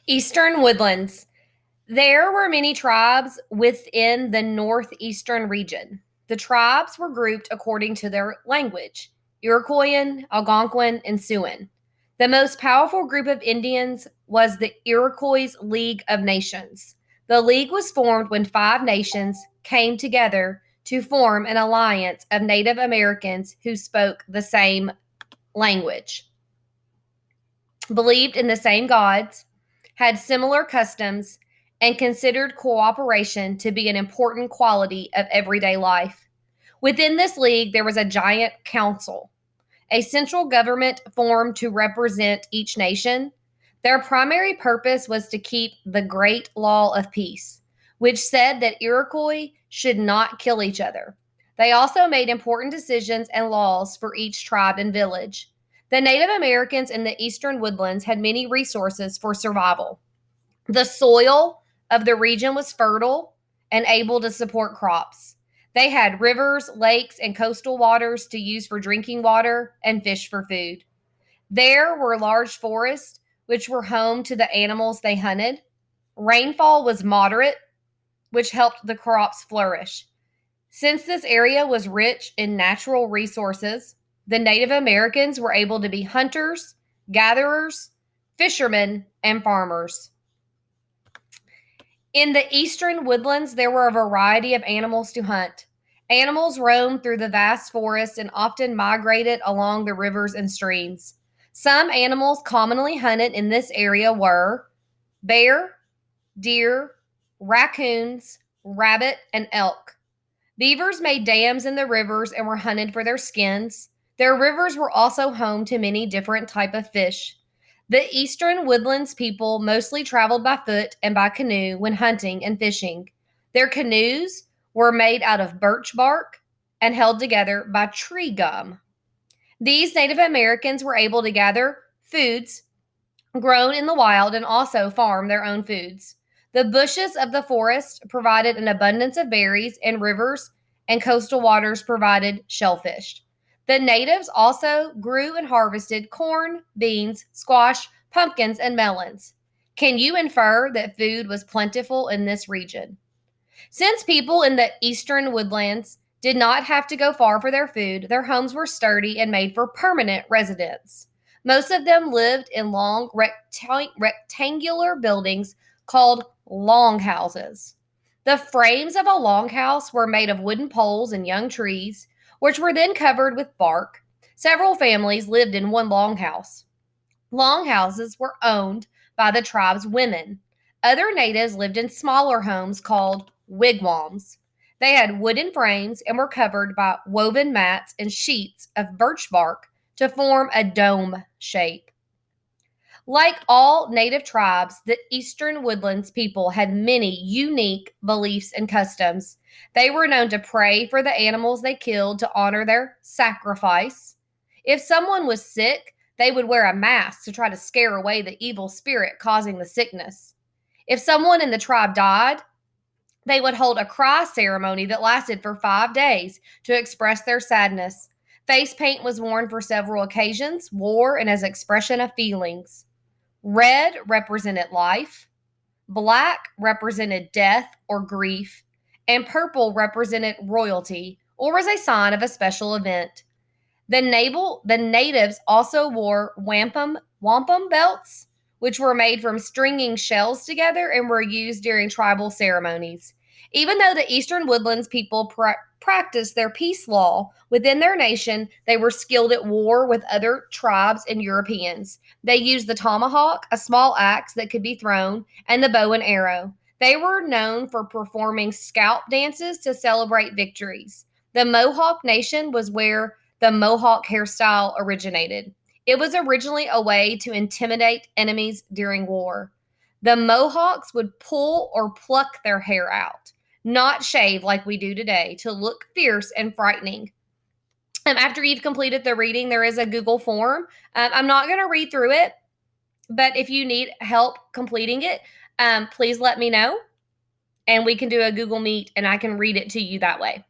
Eastern woodlands. There were many tribes within the northeastern region. The tribes were grouped according to their language: Iroquoian, Algonquin, and Siouan. The most powerful group of Indians was the Iroquois League of Nations. The league was formed when five nations came together to form an alliance of Native Americans who spoke the same language, believed in the same gods, had similar customs, and considered cooperation to be an important quality of everyday life. Within this league, there was a giant council, a central government formed to represent each nation. Their primary purpose was to keep the Great Law of Peace, which said that Iroquois should not kill each other. They also made important decisions and laws for each tribe and village. The Native Americans in the eastern woodlands had many resources for survival. The soil of the region was fertile and able to support crops. They had rivers, lakes, and coastal waters to use for drinking water and fish for food. There were large forests, which were home to the animals they hunted. Rainfall was moderate, which helped the crops flourish. Since this area was rich in natural resources, the Native Americans were able to be hunters, gatherers, fishermen, and farmers. In the eastern woodlands, there were a variety of animals to hunt. Animals roamed through the vast forests and often migrated along the rivers and streams. Some animals commonly hunted in this area were bear, deer, raccoons, rabbit, and elk. Beavers made dams in the rivers and were hunted for their skins. Their rivers were also home to many different types of fish. The eastern woodlands people mostly traveled by foot and by canoe when hunting and fishing. Their canoes were made out of birch bark and held together by tree gum. These Native Americans were able to gather foods grown in the wild and also farm their own foods. The bushes of the forest provided an abundance of berries, and rivers and coastal waters provided shellfish. The natives also grew and harvested corn, beans, squash, pumpkins, and melons. Can you infer that food was plentiful in this region? Since people in the eastern woodlands did not have to go far for their food, their homes were sturdy and made for permanent residence. Most of them lived in long rectangular buildings called longhouses. The frames of a longhouse were made of wooden poles and young trees, which were then covered with bark. Several families lived in one longhouse. Longhouses were owned by the tribe's women. Other natives lived in smaller homes called wigwams. They had wooden frames and were covered by woven mats and sheets of birch bark to form a dome shape. Like all native tribes, the eastern woodlands people had many unique beliefs and customs. They were known to pray for the animals they killed to honor their sacrifice. If someone was sick, they would wear a mask to try to scare away the evil spirit causing the sickness. If someone in the tribe died, they would hold a cry ceremony that lasted for 5 days to express their sadness. Face paint was worn for several occasions, war, and as expression of feelings. Red represented life, black represented death or grief, and purple represented royalty or was a sign of a special event. The natives also wore wampum belts, which were made from stringing shells together and were used during tribal ceremonies. Even though the eastern woodlands people practiced their peace law within their nation, they were skilled at war with other tribes and Europeans. They used the tomahawk, a small axe that could be thrown, and the bow and arrow. They were known for performing scalp dances to celebrate victories. The Mohawk Nation was where the Mohawk hairstyle originated. It was originally a way to intimidate enemies during war. The Mohawks would pull or pluck their hair out, not shave like we do today, to look fierce and frightening. After you've completed the reading, there is a Google form. I'm not going to read through it, but if you need help completing it, please let me know, and we can do a Google Meet, and I can read it to you that way.